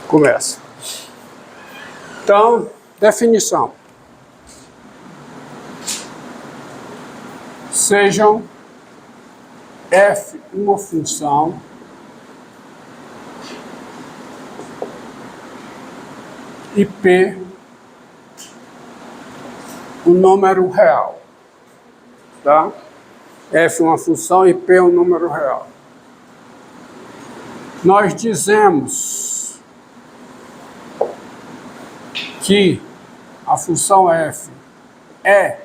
Começa. Então, definição. Sejam f uma função e p um número real. Tá? F uma função e p um número real. Nós dizemos que a função f é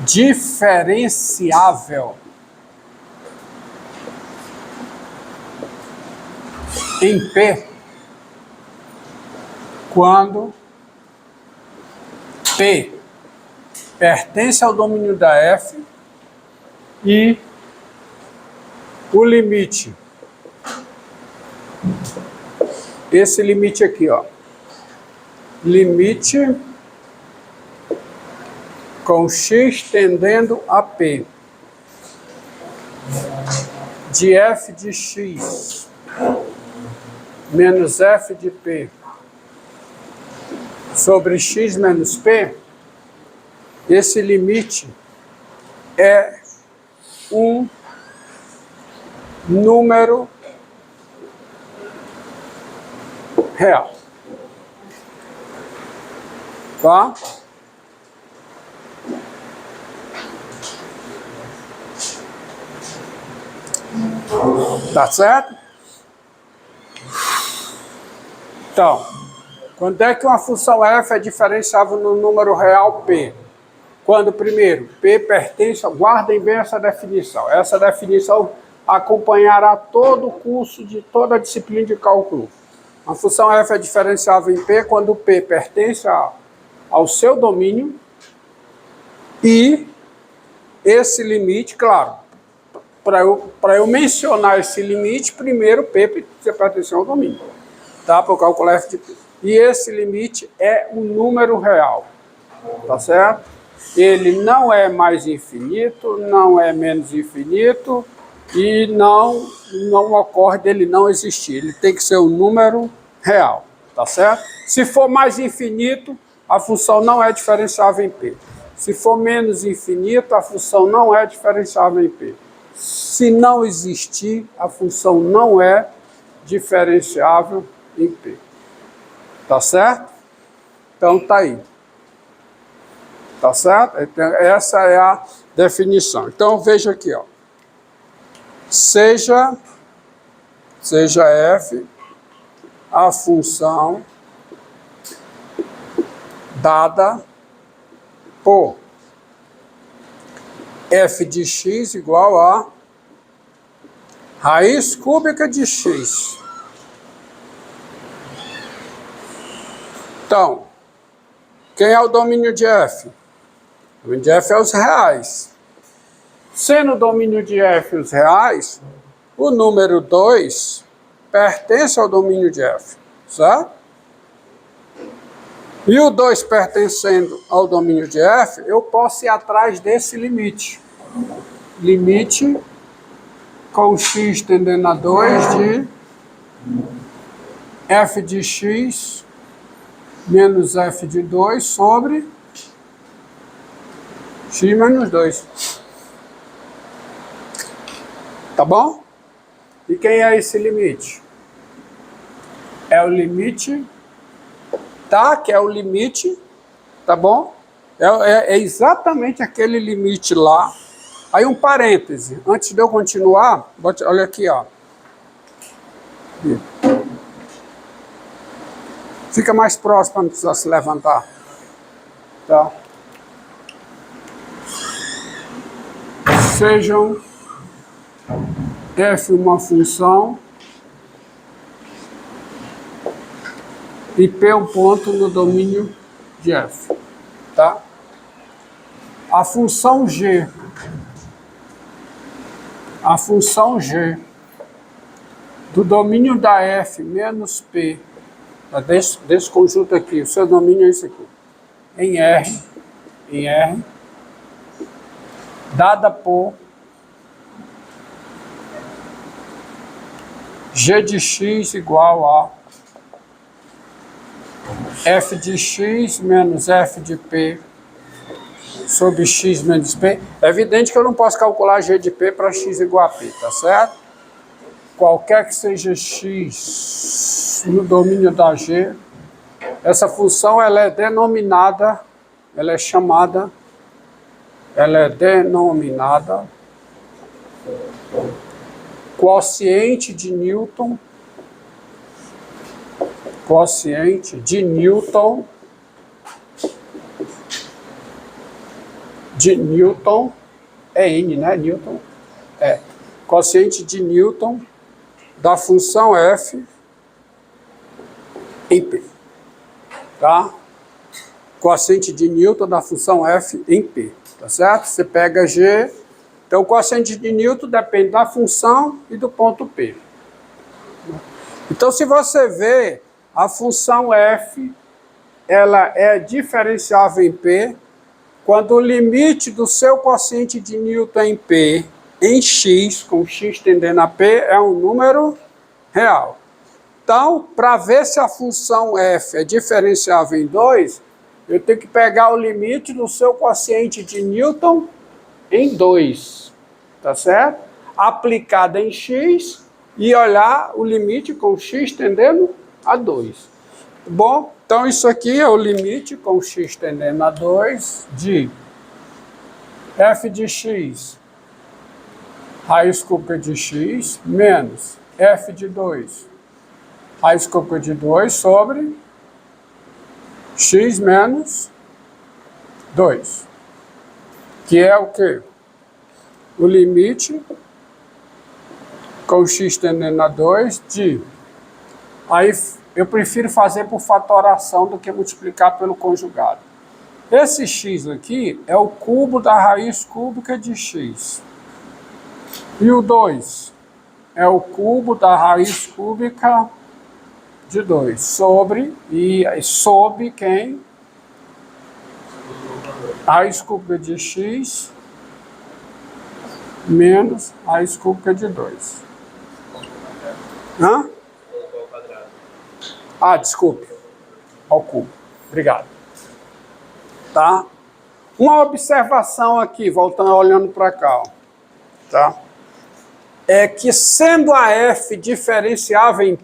diferenciável em P quando P pertence ao domínio da F e o limite, esse limite aqui, ó, limite com x tendendo a P de f de x menos f de P sobre x menos P, esse limite é um número real. Tá? Tá certo? Então, quando é que uma função f é diferenciável no número real P? Quando, primeiro, P pertence, guardem bem essa definição. Essa definição acompanhará todo o curso de toda a disciplina de cálculo. A função f é diferenciável em P quando P pertence ao seu domínio e esse limite, claro, para eu mencionar esse limite, primeiro P precisa pertencer ao domínio, tá? Para eu calcular f de P. E esse limite é um número real, tá certo? Ele não é mais infinito, não é menos infinito e não ocorre dele não existir. Ele tem que ser um número real, tá certo? Se for mais infinito, a função não é diferenciável em P. Se for menos infinito, a função não é diferenciável em P. Se não existir, a função não é diferenciável em P. Tá certo? Então tá aí. Tá certo? Então, essa é a definição. Então veja aqui, ó. Seja f a função dada por f de x igual a raiz cúbica de x. Então, quem é o domínio de f? O domínio de f é os reais. Sendo o domínio de f os reais, o número 2 pertence ao domínio de f, certo? E o 2 pertencendo ao domínio de f, eu posso ir atrás desse limite. Limite com x tendendo a 2 de f de x menos f de 2 sobre x menos 2. Tá bom? E quem é esse limite? É o limite, tá? Que é o limite, tá bom? É exatamente aquele limite lá. Aí um parêntese. Antes de eu continuar, olha aqui, ó. Fica mais próximo para não precisar se levantar. Tá? Sejam f uma função e p um ponto no domínio de f. Tá? A função g do domínio da f menos p, desse conjunto aqui, o seu domínio é isso aqui, em R, dada por g de x igual a f de x menos f de p sobre x menos p. É evidente que eu não posso calcular g de p para x igual a p, tá certo? Qualquer que seja x no domínio da g, essa função ela é denominada, ela é denominada quociente de Newton é N, né? Newton é quociente de Newton da função f em P, tá? Quociente de Newton da função f em P, tá certo? Você pega G, então o quociente de Newton depende da função e do ponto P. Então, se você vê a função f, ela é diferenciável em P, quando o limite do seu quociente de Newton em P em x, com x tendendo a P, é um número real. Então, para ver se a função f é diferenciável em 2, eu tenho que pegar o limite do seu quociente de Newton em 2, tá certo? Aplicada em x e olhar o limite com x tendendo a 2. Bom, então isso aqui é o limite com x tendendo a 2 de f de x raiz cúbica de x menos f de 2 raiz cúbica de 2 sobre x menos 2, que é o quê? O limite com x tendendo a 2 de... Aí eu prefiro fazer por fatoração do que multiplicar pelo conjugado. Esse x aqui é o cubo da raiz cúbica de x. E o 2 é o cubo da raiz cúbica de 2 sobre, e sob quem? Raiz cúbica de x menos raiz cúbica de 2. Hã? Ah, desculpe. Ao cubo. Obrigado. Tá? Uma observação aqui, voltando, olhando para cá, ó. Tá? É que sendo a f diferenciável em...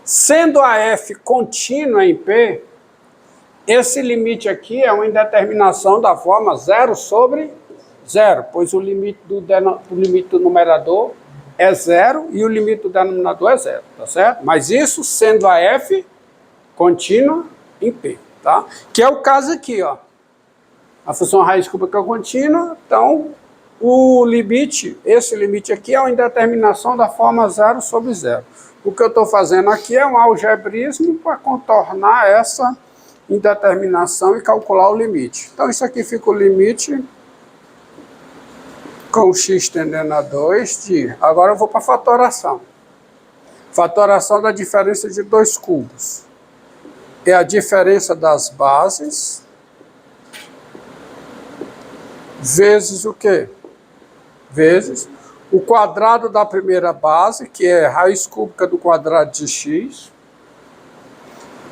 Sendo a f contínua em P, esse limite aqui é uma indeterminação da forma 0 sobre 0, pois o limite do numerador é 0 e o limite do denominador é 0, tá certo? Mas isso sendo a f contínua em P, tá? Que é o caso aqui, ó. A função raiz cúbica contínua, então o limite, esse limite aqui é uma indeterminação da forma 0 sobre 0. O que eu estou fazendo aqui é um algebrismo para contornar essa indeterminação e calcular o limite. Então isso aqui fica o limite com x tendendo a 2 de... Agora eu vou para a fatoração. Fatoração da diferença de dois cubos. É a diferença das bases vezes o quê? Vezes o quadrado da primeira base, que é raiz cúbica do quadrado de x,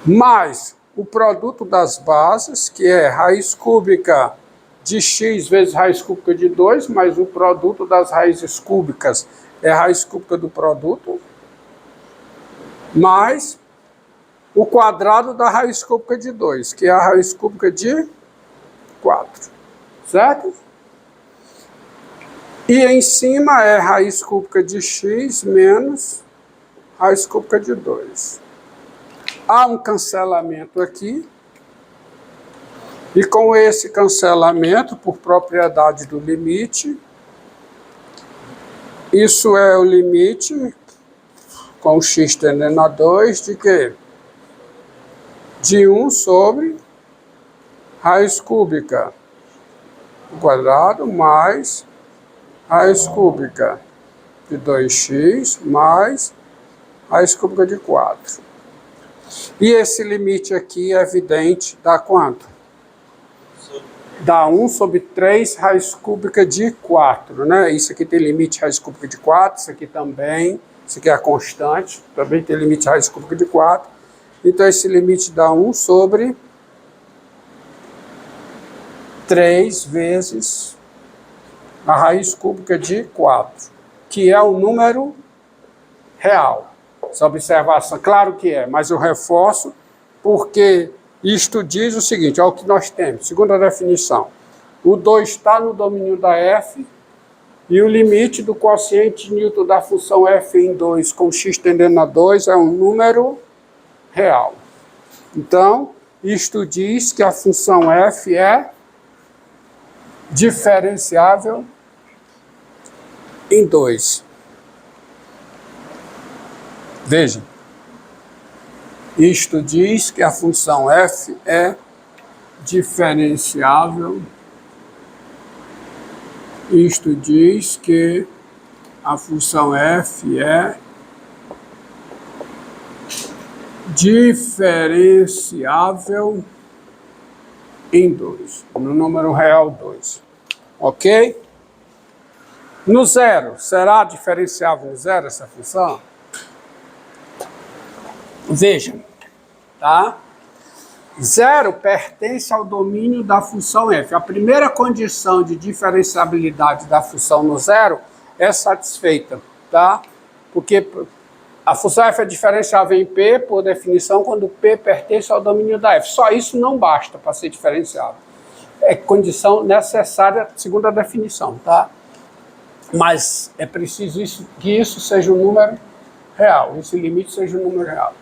mais o produto das bases, que é raiz cúbica de x vezes raiz cúbica de 2, mais o produto das raízes cúbicas é raiz cúbica do produto, mais o quadrado da raiz cúbica de 2, que é a raiz cúbica de 4, certo? E em cima é raiz cúbica de x menos raiz cúbica de 2. Há um cancelamento aqui. E com esse cancelamento, por propriedade do limite, isso é o limite com x tendendo a 2 de quê? De 1 sobre raiz cúbica ao quadrado mais raiz cúbica de 2x mais raiz cúbica de 4. E esse limite aqui é evidente, dá quanto? dá 1 sobre 3 raiz cúbica de 4, né? Isso aqui tem limite raiz cúbica de 4, isso aqui também, isso aqui é a constante, também tem limite raiz cúbica de 4. Então esse limite dá 1 sobre 3 vezes a raiz cúbica de 4, que é o número real. Essa observação, claro que é, mas eu reforço porque isto diz o seguinte, olha o que nós temos, segunda definição. O 2 está no domínio da f e o limite do quociente de Newton da função f em 2 com x tendendo a 2 é um número real. Então, isto diz que a função f é diferenciável em 2. Veja. Isto diz que a função f é diferenciável. Isto diz que a função f é diferenciável em 2, no número real 2. Ok? No zero, será diferenciável no zero essa função? Veja, tá? Zero pertence ao domínio da função f. A primeira condição de diferenciabilidade da função no zero é satisfeita, tá? Porque a função f é diferenciável em P, por definição, quando P pertence ao domínio da f. Só isso não basta para ser diferenciável. É condição necessária, segundo a definição, tá? Mas é preciso que isso seja um número real, esse limite seja um número real.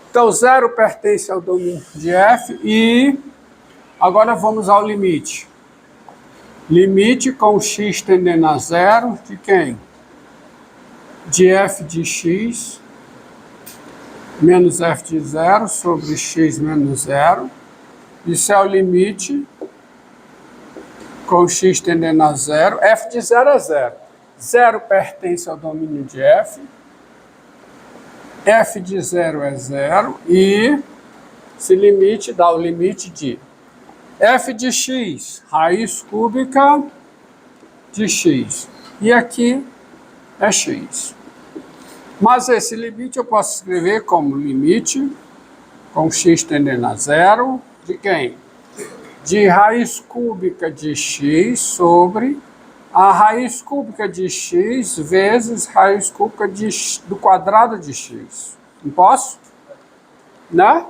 Então, zero pertence ao domínio de f e agora vamos ao limite. Limite com x tendendo a zero de quem? De f de x menos f de zero sobre x menos zero. Isso é o limite com x tendendo a zero. F de zero é zero. Zero pertence ao domínio de f. F de zero é zero e esse limite dá o limite de f de x, raiz cúbica de x. E aqui é x. Mas esse limite eu posso escrever como limite com x tendendo a zero de quem? De raiz cúbica de x sobre a raiz cúbica de x vezes raiz cúbica do quadrado de x. Não posso? Né?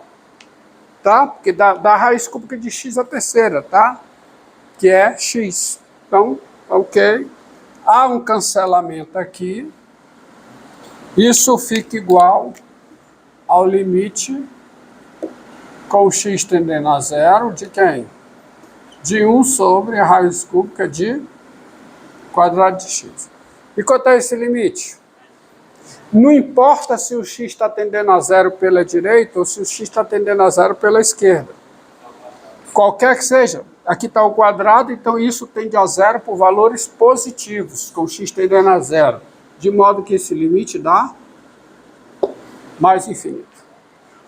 Tá? Porque dá raiz cúbica de x a terceira, tá? Que é x. Então, ok. Há um cancelamento aqui. Isso fica igual ao limite com x tendendo a zero de quem? De 1 sobre a raiz cúbica de quadrado de x. E quanto é esse limite? Não importa se o x está tendendo a zero pela direita ou se o x está tendendo a zero pela esquerda. Qualquer que seja. Aqui está o quadrado, então isso tende a zero por valores positivos, com x tendendo a zero. De modo que esse limite dá mais infinito.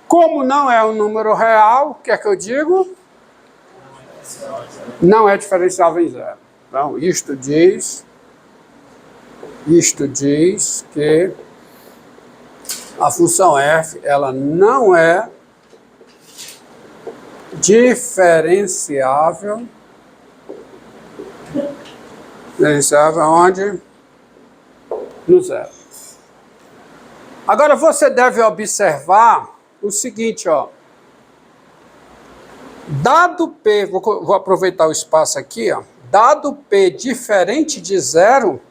Como não é um número real, o que é que eu digo? Não é diferenciável em zero. Então, isto diz que a função f, ela não é diferenciável onde? No zero. Agora você deve observar o seguinte, ó. Dado P, vou aproveitar o espaço aqui, ó. Dado P diferente de zero,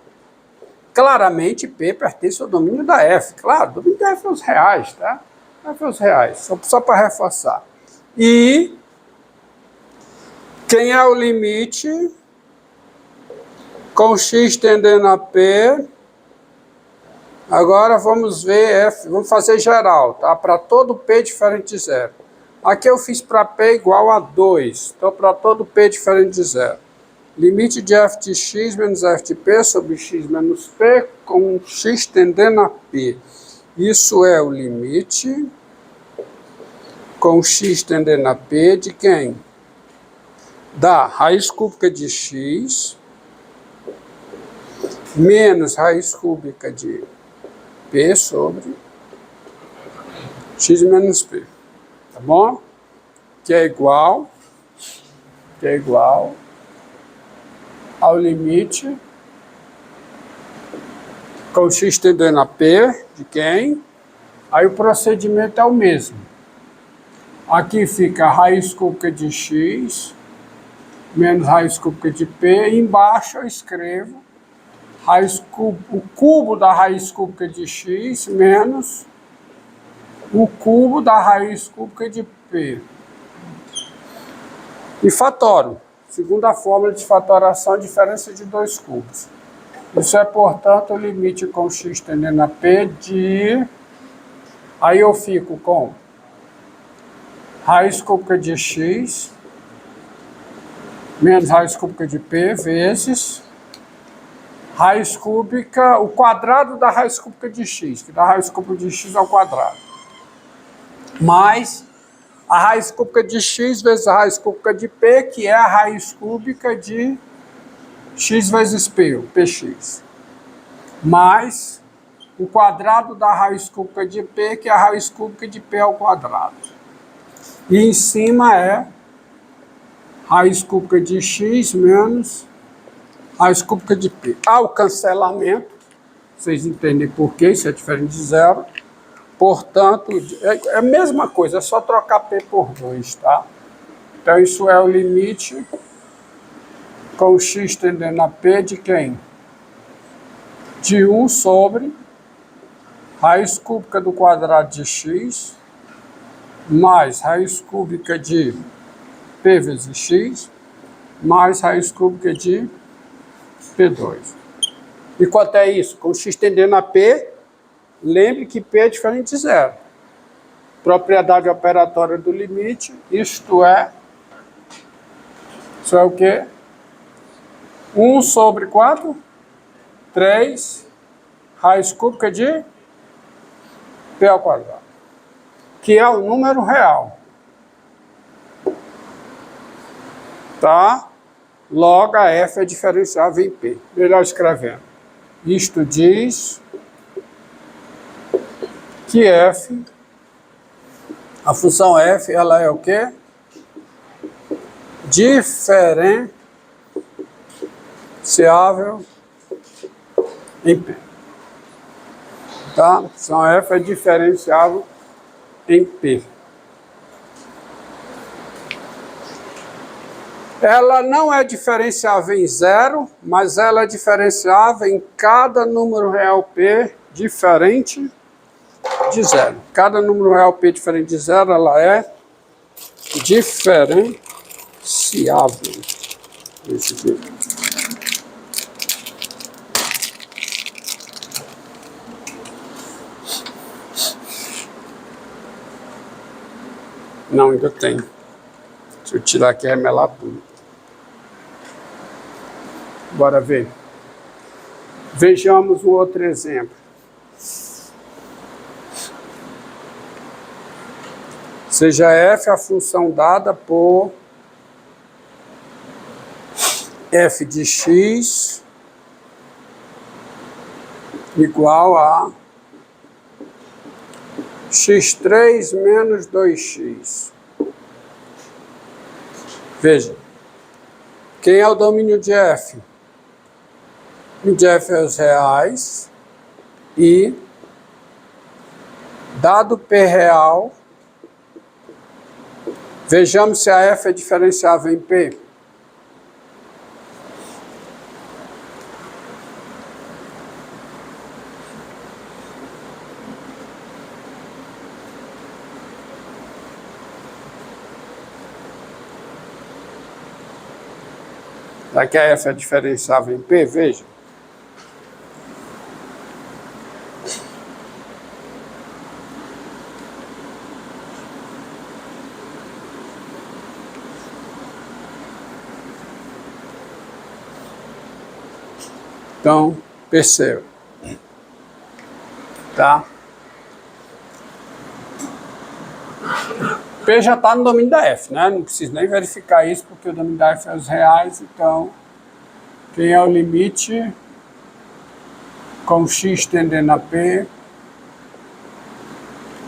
claramente P pertence ao domínio da F. Claro, o domínio da F é os reais, tá? F é os reais, só para reforçar. E quem é o limite com x tendendo a P? Agora vamos ver F, vamos fazer geral, tá? Para todo P diferente de zero. Aqui eu fiz para P igual a 2, então para todo P diferente de zero. Limite de f de x menos f de p sobre x menos p com x tendendo a p. Isso é o limite com x tendendo a p de quem? dá raiz cúbica de x menos raiz cúbica de p sobre x menos p, tá bom? Que é igual ao limite com x tendendo a p de quem? Aí o procedimento é o mesmo. Aqui fica a raiz cúbica de x menos raiz cúbica de p. E embaixo eu escrevo o cubo da raiz cúbica de x menos o cubo da raiz cúbica de p. E fatoro. Segunda fórmula de fatoração, diferença de dois cubos. Isso é, portanto, o limite com x tendendo a p de... Aí eu fico com raiz cúbica de x menos raiz cúbica de p vezes raiz cúbica, o quadrado da raiz cúbica de x, que dá raiz cúbica de x ao quadrado, mais a raiz cúbica de x vezes a raiz cúbica de p, que é a raiz cúbica de x vezes p, o px, mais o quadrado da raiz cúbica de p, que é a raiz cúbica de p ao quadrado. E em cima é raiz cúbica de x menos raiz cúbica de p. Ao cancelamento, vocês entendem por que isso é diferente de zero. Portanto, é a mesma coisa, é só trocar p por 2, tá? Então, isso é o limite com x tendendo a p de quem? De 1 sobre raiz cúbica do quadrado de x mais raiz cúbica de p vezes x mais raiz cúbica de P2. E quanto é isso? Com x tendendo a P, lembre que P é diferente de zero. Propriedade operatória do limite, isto é o quê? 1 sobre 4, 3, raiz cúbica de P ao quadrado, que é o número real. Tá? Logo, a f é diferenciável em P. Melhor escrevendo. Isto diz que f, a função f, ela é o quê? Diferenciável em P. Tá? A função f é diferenciável em P. Ela não é diferenciável em zero, mas ela é diferenciável em cada número real P diferente de zero. Cada número real P diferente de zero, ela é diferenciável. Esse aqui. Não, ainda tem. Se eu tirar aqui, é remelar tudo. Bora ver. Vejamos um outro exemplo. Seja f a função dada por f de x igual a x3 menos 2x. Veja, quem é o domínio de f? O de f é os reais e, dado p real, vejamos se a f é diferenciável em p. Será que a f é diferenciável em p? Veja. Então, perceba. Tá? P já está no domínio da F, né? Não preciso nem verificar isso, porque o domínio da F é os reais, então quem é o limite com x tendendo a P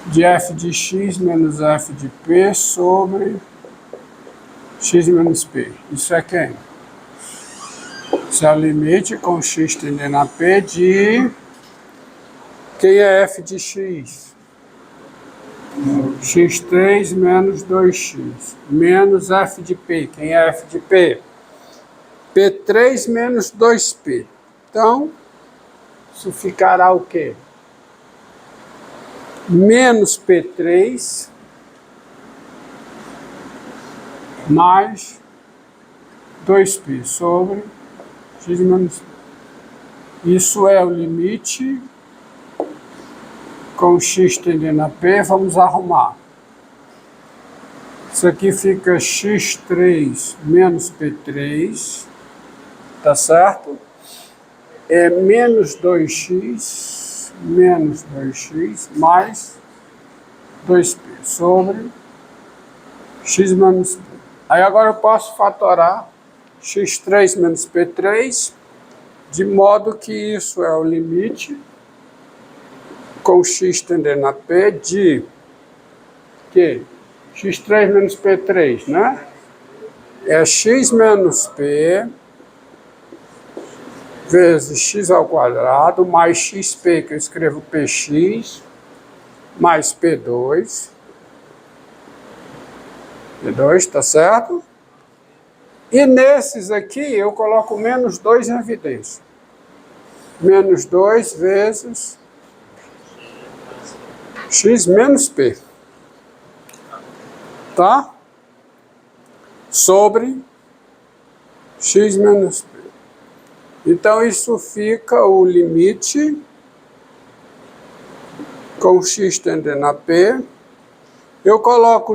de f de x menos f de P sobre x menos P. Isso é quem? Isso é o limite com x tendendo a P de... Quem é f de x? x3 menos 2x menos f de P. Quem é f de P? P3 menos 2P. Então, isso ficará o quê? Menos P3 mais 2P sobre x menos P. Isso é o limite com x tendendo a P. Vamos arrumar. Isso aqui fica x3 menos P3, tá certo? É menos 2x mais 2P sobre x menos P. Aí agora eu posso fatorar x3 menos P3, de modo que isso é o limite com x tendendo a P de que? x3 menos P3, né? É x menos P vezes x ao quadrado mais xp, que eu escrevo px, mais P2, tá certo? E nesses aqui eu coloco menos 2 em evidência. Menos 2 vezes x menos P. Tá? Sobre x menos P. Então, isso fica o limite com x tendendo a P. Eu coloco